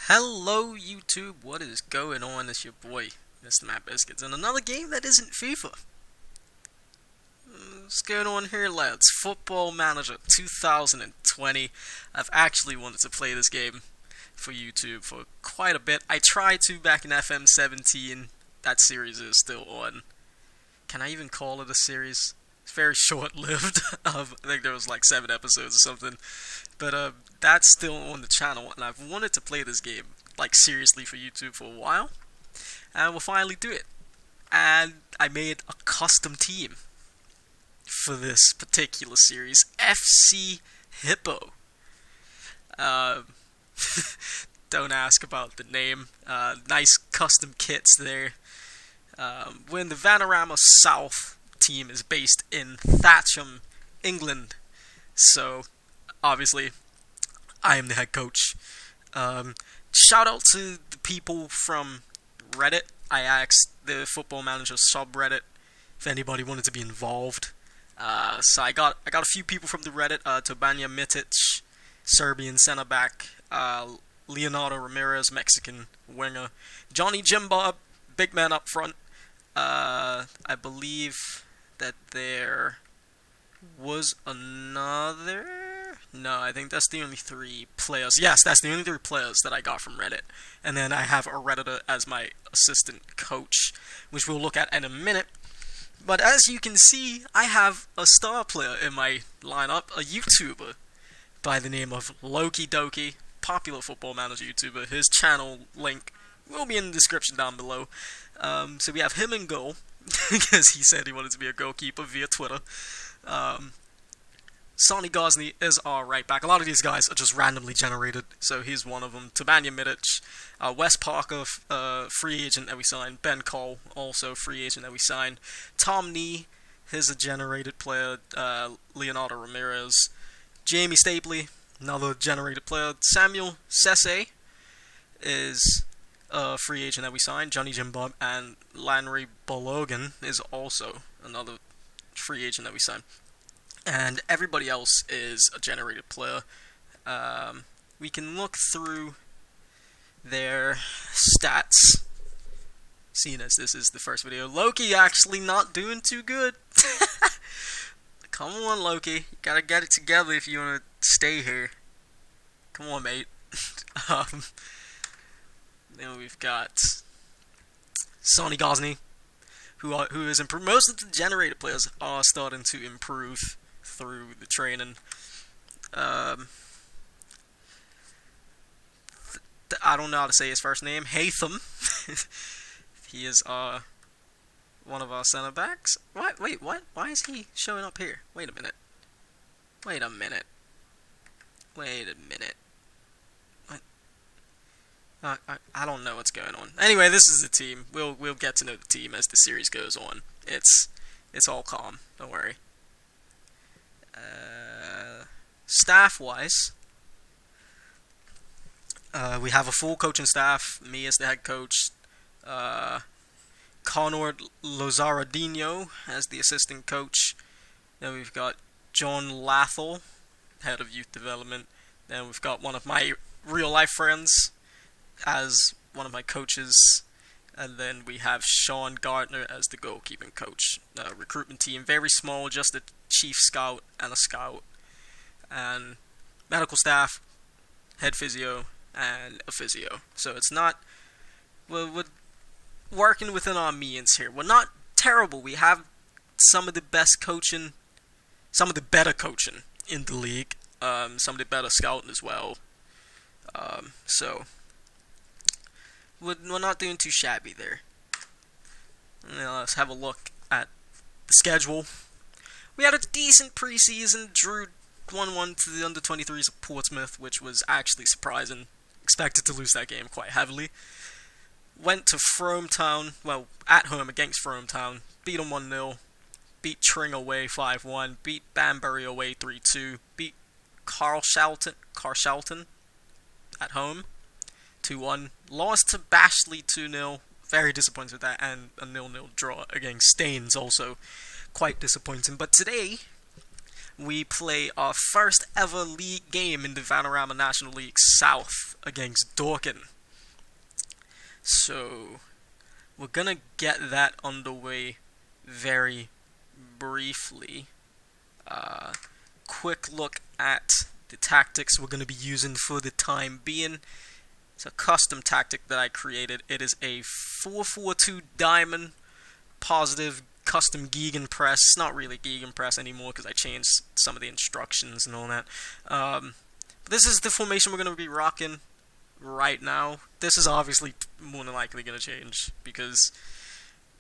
Hello YouTube, what is going on? It's your boy, Mr. Matt Biscuits, and another game that isn't FIFA. What's going on here, lads? Football Manager 2020. I've actually wanted to play this game for YouTube for quite a bit. I tried to back in FM17. That series is still on. Can I even call it a series? It's very short-lived. I think there was like 7 episodes or something. But that's still on the channel, and I've wanted to play this game, like, seriously for YouTube for a while. And we'll finally do it. And I made a custom team for this particular series, FC Hippo. Don't ask about the name. Nice custom kits there. When the Vanarama South team is based in Thatcham, England. So, obviously, I am the head coach. Shout out to the people from Reddit. I asked the Football Manager subreddit if anybody wanted to be involved. So I got a few people from the Reddit. Tobanja Mitic, Serbian center back. Leonardo Ramirez, Mexican winger. Johnny Jimbob, big man up front. I believe that there was another... No, I think that's the only 3 players. Yes, that's the only 3 players that I got from Reddit. And then I have a Redditor as my assistant coach, which we'll look at in a minute. But as you can see, I have a star player in my lineup, a YouTuber by the name of Loki Doki, popular Football Manager YouTuber. His channel link will be in the description down below. So we have him in goal, because he said he wanted to be a goalkeeper via Twitter. Sonny Gosney is our right back. A lot of these guys are just randomly generated, so he's one of them. Tobanja Mitic, Wes Parker, free agent that we signed. Ben Cole, also free agent that we signed. Tom Nee, he's a generated player. Leonardo Ramirez. Jamie Stapley, another generated player. Samuel Sese is a free agent that we signed. Johnny Jimbob, and Lanry Balogan is also another free agent that we signed. And everybody else is a generated player. We can look through their stats, seeing as this is the first video. Loki actually not doing too good. Come on, Loki. You gotta get it together if you want to stay here. Come on, mate. Then we've got Sonny Gosney, who is improved. Most of the generated players are starting to improve through the training. I don't know how to say his first name. Hatham. He is one of our center backs. What? Wait, what? Why is he showing up here? Wait a minute. What? I don't know what's going on. Anyway, this is the team. We'll get to know the team as the series goes on. It's all calm. Don't worry. Staff-wise, we have a full coaching staff. Me as the head coach. Conor Lozaradinho as the assistant coach. Then we've got John Lathel, head of youth development. Then we've got one of my real-life friends as one of my coaches. And then we have Sean Gardner as the goalkeeping coach. Recruitment team, very small, just a chief scout and a scout. And medical staff, head physio, and a physio. So it's not... We're working within our means here. We're not terrible. We have some of the best coaching, some of the better coaching in the league. Some of the better scouting as well. So... We're not doing too shabby there. Now let's have a look at the schedule. We had a decent preseason, drew 1-1 to the under-23s of Portsmouth, which was actually surprising. Expected to lose that game quite heavily. Went to Frome Town, well, at home against Frome Town, beat them 1-0, beat Tring away 5-1, beat Banbury away 3-2, beat Carshalton at home 2-1, lost to Bashley 2-0, very disappointed with that, and a 0-0 draw against Staines, also quite disappointing. But today, we play our first ever league game in the Vanarama National League South against Dorking. So, we're gonna get that underway very briefly. Quick look at the tactics we're gonna be using for the time being. It's a custom tactic that I created. It is a 4-4-2 diamond positive custom gegenpress. It's not really gegenpress anymore because I changed some of the instructions and all that. This is the formation we're going to be rocking right now. This is obviously more than likely going to change because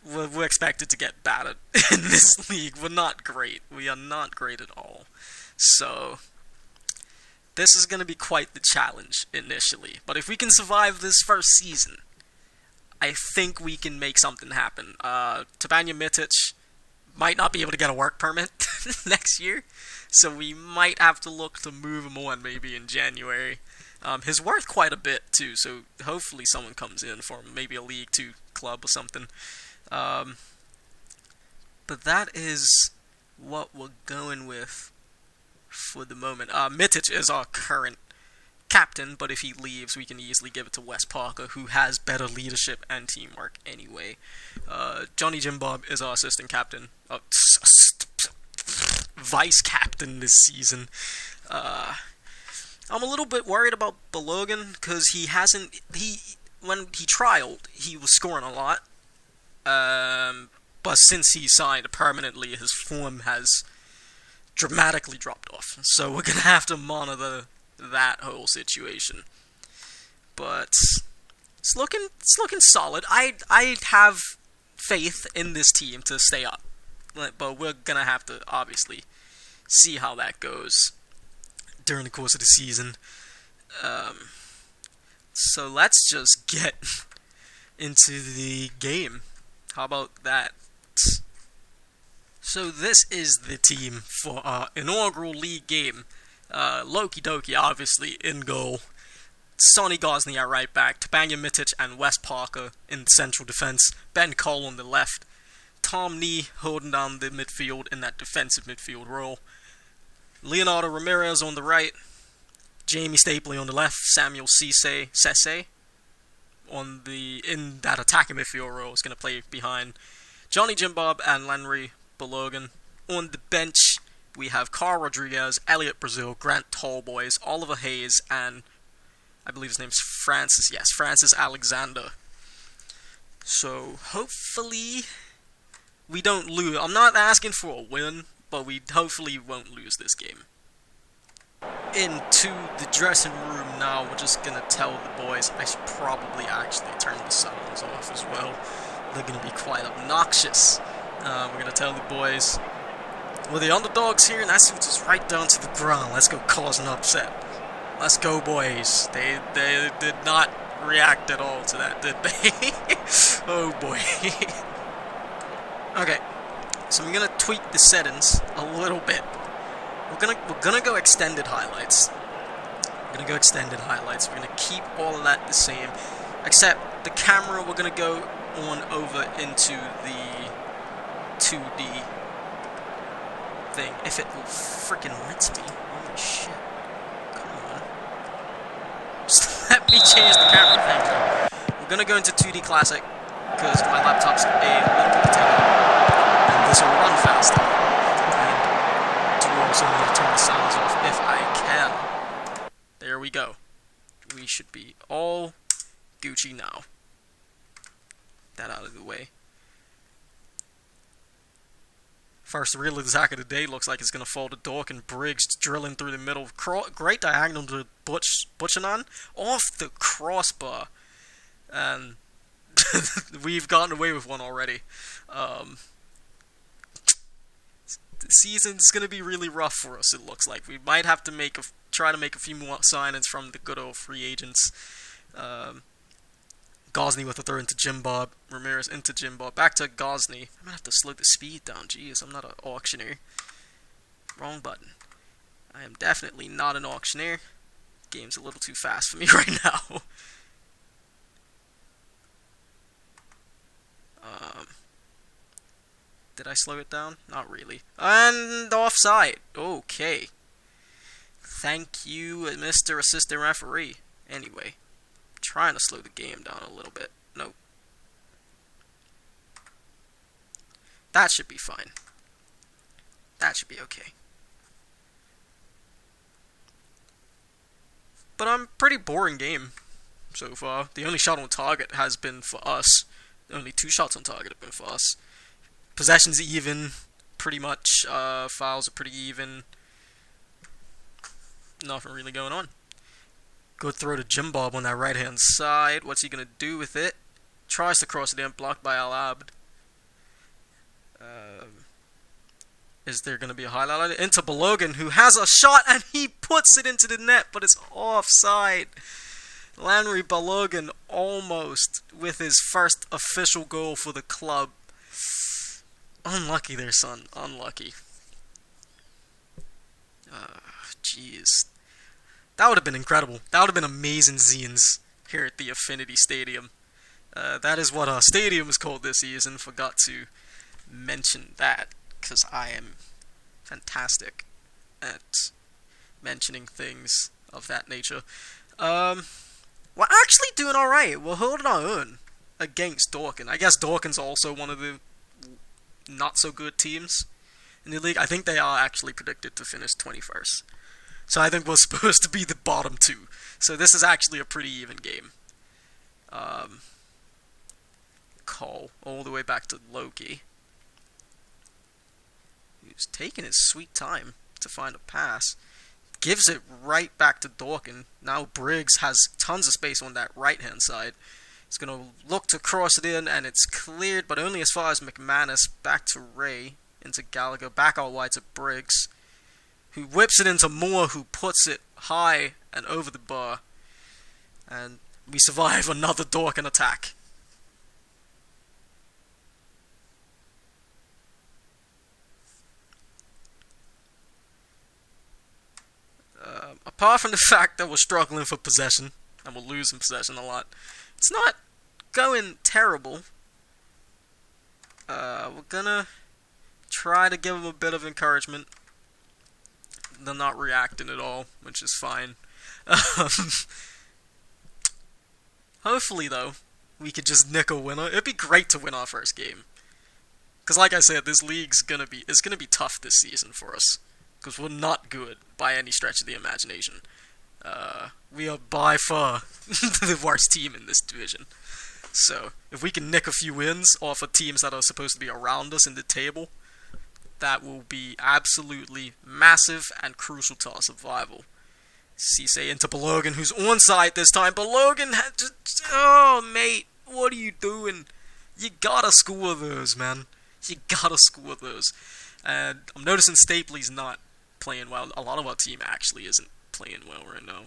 we're expected to get battered in this league. We're not great. We are not great at all. So this is going to be quite the challenge initially. But if we can survive this first season, I think we can make something happen. Tebanja Mitic might not be able to get a work permit next year, so we might have to look to move him on maybe in January. He's worth quite a bit too, so hopefully someone comes in for him, maybe a League 2 club or something. But that is what we're going with for the moment. Mitic is our current captain, but if he leaves, we can easily give it to Wes Parker, who has better leadership and teamwork anyway. Johnny Jimbob is our assistant captain, vice captain this season. I'm a little bit worried about Balogan because when he trialed, he was scoring a lot, but since he signed permanently, his form has dramatically dropped off. So we're gonna have to monitor that whole situation. But it's looking solid. I have faith in this team to stay up, but we're gonna have to obviously see how that goes during the course of the season. So let's just get into the game. How about that? So this is the team for our inaugural league game. Loki Doki, obviously, in goal. Sonny Gosney at right back. Tebanja Mitic and Wes Parker in central defense. Ben Cole on the left. Tom Nee holding down the midfield in that defensive midfield role. Leonardo Ramirez on the right. Jamie Stapley on the left. Samuel Sese in that attacking midfield role is going to play behind Johnny Jimbob and Lenry Balogan. On the bench, we have Carl Rodriguez, Elliot Brazil, Grant Tallboys, Oliver Hayes, and I believe his name's Francis. Yes, Francis Alexander. So hopefully we don't lose. I'm not asking for a win, but we hopefully won't lose this game. Into the dressing room now. We're just gonna tell the boys. I should probably actually turn the sounds off as well. They're gonna be quite obnoxious. We're gonna tell the boys we're the underdogs here, and that suits us right down to the ground. Let's go cause an upset. Let's go, boys. They did not react at all to that, did they? Oh boy. Okay, so I'm gonna tweak the settings a little bit. We're gonna go extended highlights. We're gonna keep all of that the same, except the camera. We're gonna go on over into the 2D thing. If it freaking lets me. Holy shit! Come on. Just let me change the camera. Thank you. We're gonna go into 2D Classic because my laptop's a little potato, and this will run faster. So I'm going to turn the sounds off if I can. There we go. We should be all Gucci now. That out of the way. First real attack of the day looks like it's going to fall to Dork and Briggs drilling through the middle. Great diagonal to Butchanon off the crossbar. And we've gotten away with one already. The season's going to be really rough for us, it looks like. We might have to try to make a few more signings from the good old free agents. Gosney with a throw into Jimbob. Ramirez into Jimbob. Back to Gosney. I'm going to have to slow the speed down. Jeez, I'm not an auctioneer. Wrong button. I am definitely not an auctioneer. Game's a little too fast for me right now. Did I slow it down? Not really. And offside. Okay. Thank you, Mr. Assistant Referee. Anyway, trying to slow the game down a little bit. Nope. That should be fine. That should be okay. But pretty boring game so far. The only shot on target has been for us. Only 2 shots on target have been for us. Possession's even, pretty much. Fouls are pretty even. Nothing really going on. Good throw to Jim Bob on that right hand side. What's he gonna do with it? Tries to cross it in, blocked by Al Abd. Is there gonna be a highlight into Balogun, who has a shot and he puts it into the net, but it's offside. Lanry Balogun almost with his first official goal for the club. Unlucky there, son. Unlucky. Jeez. That would have been incredible. That would have been amazing zines here at the Affinity Stadium. That is what our stadium is called this season. Forgot to mention that, because I am fantastic at mentioning things of that nature. We're actually doing alright. We're holding our own against Dorking. I guess Dorking's also one of the not-so-good teams in the league. I think they are actually predicted to finish 21st. So I think we're supposed to be the bottom 2. So this is actually a pretty even game. Call all the way back to Loki. He's taking his sweet time to find a pass. Gives it right back to Dorkin. Now Briggs has tons of space on that right-hand side. He's going to look to cross it in, and it's cleared, but only as far as McManus. Back to Ray, into Gallagher, back out wide to Briggs, who whips it into Moore, who puts it high and over the bar. And we survive another Dorkin attack. Apart from the fact that we're struggling for possession, and we're losing possession a lot, it's not going terrible. We're gonna try to give them a bit of encouragement. They're not reacting at all, which is fine. Hopefully, though, we could just nick a winner. It'd be great to win our first game. Because like I said, this league's gonna be tough this season for us. Because we're not good by any stretch of the imagination. We are by far the worst team in this division. So, if we can nick a few wins off of teams that are supposed to be around us in the table, that will be absolutely massive and crucial to our survival. Cisse into Balogun, who's onside this time. Balogun had just... Oh, mate, what are you doing? You gotta score those, man. You gotta score those. And I'm noticing Stapley's not playing well. A lot of our team actually isn't playing well right now.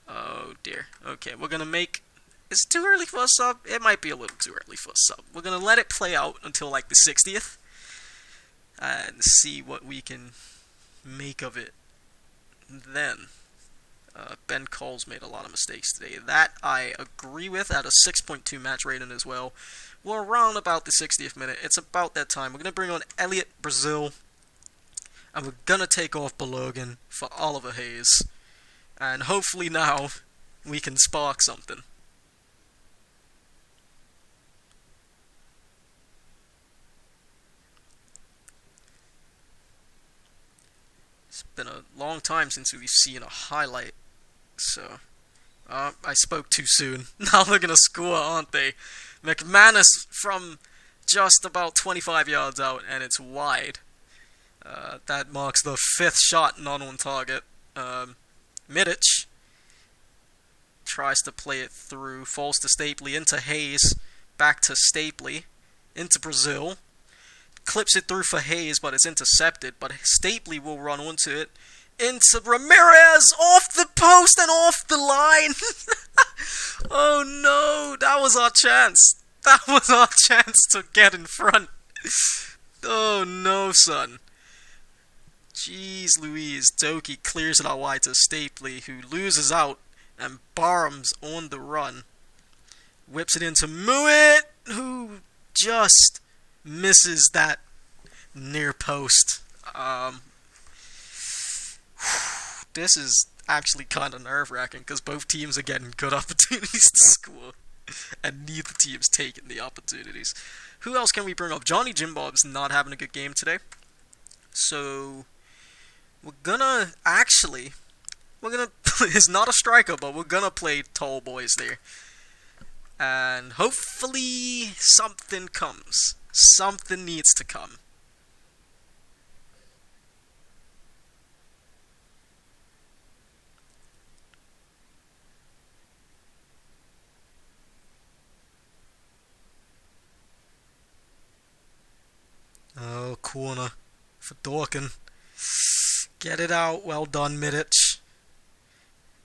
Oh dear. Okay, we're gonna make... Is it too early for a sub? It might be a little too early for a sub. We're gonna let it play out until like the 60th. And see what we can make of it then. Ben Cole's made a lot of mistakes today. That I agree with, at a 6.2 match rating as well. We're around about the 60th minute. It's about that time. We're going to bring on Elliot Brazil. And we're going to take off Balogun for Oliver Hayes. And hopefully now we can spark something. It's been a long time since we've seen a highlight. So, I spoke too soon. Now they're going to score, aren't they? McManus from just about 25 yards out, and it's wide. That marks the 5th shot not on target. Midic tries to play it through, falls to Stapley, into Hayes, back to Stapley, into Brazil. Clips it through for Hayes, but it's intercepted. But Stapley will run onto it. Into Ramirez, off the post and off the line. Oh no, that was our chance. That was our chance to get in front. Oh no, son. Jeez Louise, Doki clears it out wide to Stapley, who loses out, and Barham's on the run. Whips it into Mouet, who just misses that near post. This is actually kind of nerve-wracking because both teams are getting good opportunities to score, and neither team's taking the opportunities. Who else can we bring up? Johnny Jimbob's not having a good game today, so we're gonna he's not a striker, but we're gonna play tall boys there, and hopefully something comes. Something needs to come. Oh, corner for Dorkin. Get it out. Well done, Midic.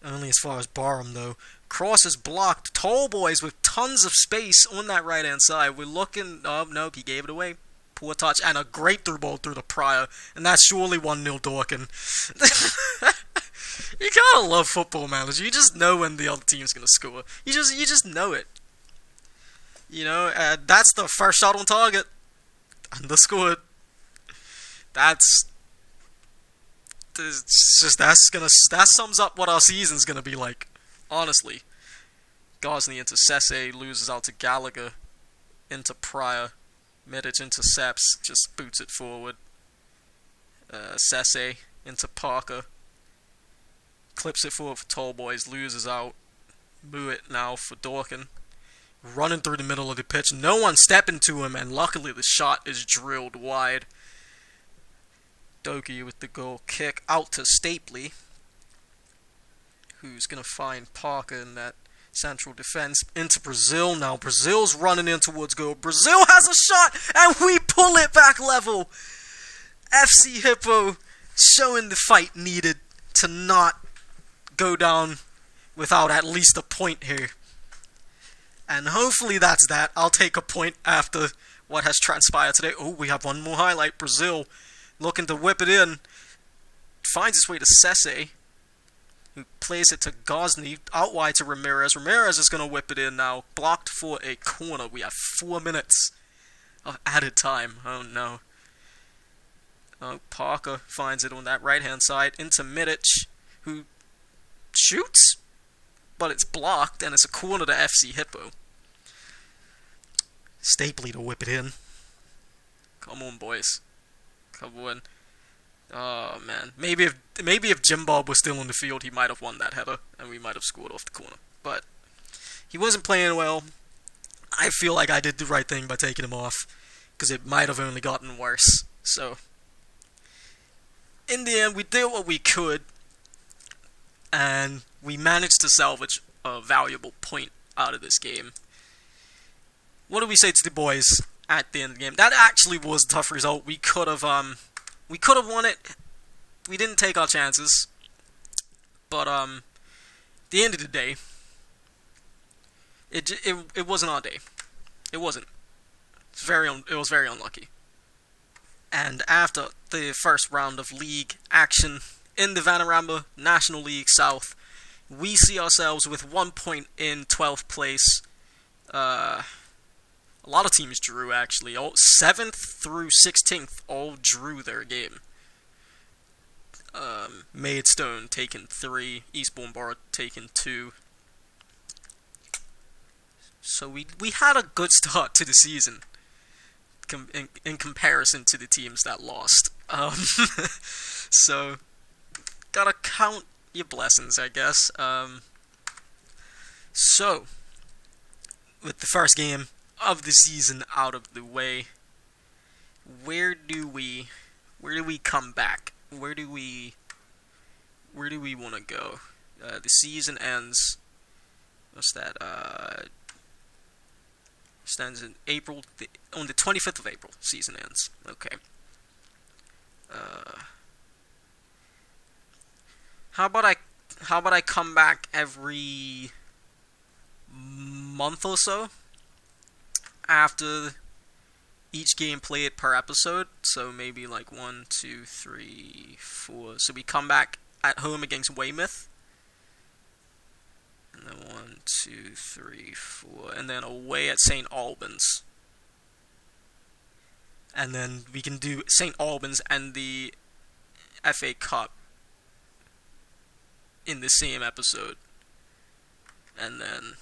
Only as far as Barham, though. Cross is blocked. Tall boys with tons of space on that right-hand side. We're looking... Oh, nope, he gave it away. Poor touch. And a great through ball through the Pryor. And that's surely 1-0 Dorkin. You gotta love football managers. You just know when the other team's gonna score. You just know it. You know, that's the first shot on target. Underscored. That sums up what our season's gonna be like. Honestly. Gosney into Sesse, loses out to Gallagher, into Pryor, Midic intercepts, just boots it forward. Sesse into Parker, clips it forward for Tall Boys, loses out. Mouet now for Dorkin. Running through the middle of the pitch, no one stepping to him, and luckily the shot is drilled wide. Doki with the goal kick out to Stapley, who's going to find Parker in that central defense. Into Brazil now. Brazil's running in towards goal. Brazil has a shot, and we pull it back level. FC Hippo showing the fight needed to not go down without at least a point here. And hopefully that's that. I'll take a point after what has transpired today. Oh, we have one more highlight. Brazil looking to whip it in. Finds its way to Sesse, who plays it to Gosney. Out wide to Ramirez. Ramirez is going to whip it in now. Blocked for a corner. We have 4 minutes of added time. Oh, no. Oh, Parker finds it on that right-hand side. Into Midic, who shoots, but it's blocked, and it's a corner to FC Hippo. Stapley to whip it in. Come on, boys. Come on. Oh, man. Maybe if Jim Bob was still on the field, he might have won that header, and we might have scored off the corner. But he wasn't playing well. I feel like I did the right thing by taking him off, because it might have only gotten worse. So, in the end, we did what we could, and we managed to salvage a valuable point out of this game. What do we say to the boys at the end of the game? That actually was a tough result. We could have won it. We didn't take our chances. But at the end of the day, it wasn't our day. It wasn't. It was very unlucky. And after the first round of league action in the Vanaramba National League South, we see ourselves with 1 point in 12th place. A lot of teams drew, actually. 7th through 16th all drew their game. Maidstone taking 3, Eastbourne Borough taking 2. So we had a good start to the season in comparison to the teams that lost. So, gotta count your blessings, I guess. So, with the first game of the season out of the way, where do we come back? Where do we want to go? The season ends. What's that? Stands in April. On the 25th of April, season ends. Okay. How about I come back every month or so after each game played per episode? So maybe like 1, 2, 3, 4. So we come back at home against Weymouth. And then 1, 2, 3, 4. And then away at St. Albans. and then we can do St. Albans and the FA Cup in the same episode. And then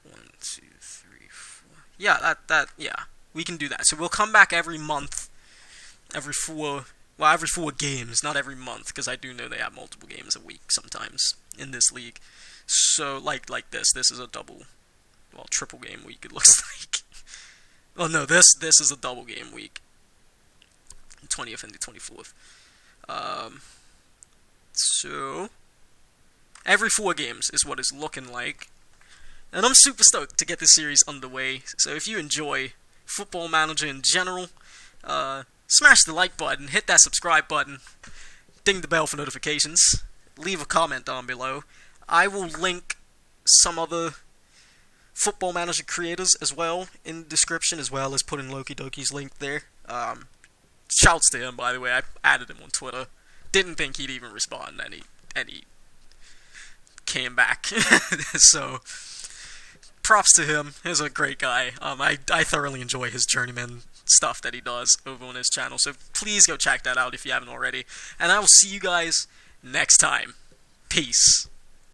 1, 2, 3, 4. Yeah, yeah, we can do that. So we'll come back every month, every 4 games, not every month, because I do know they have multiple games a week sometimes in this league. So like this is a triple game week. It looks like. Oh no, this is a double game week. 20th and the 24th. So every 4 games is what it's looking like, and I'm super stoked to get this series underway. So if you enjoy Football Manager in general, smash the like button, hit that subscribe button, ding the bell for notifications, leave a comment down below. I will link some other Football Manager creators as well in the description, as well as putting Loki Doki's link there. Shouts to him, by the way. I added him on Twitter. Didn't think he'd even respond, and he came back. So props to him. He's a great guy. I thoroughly enjoy his journeyman stuff that he does over on his channel. So please go check that out if you haven't already. And I will see you guys next time. Peace.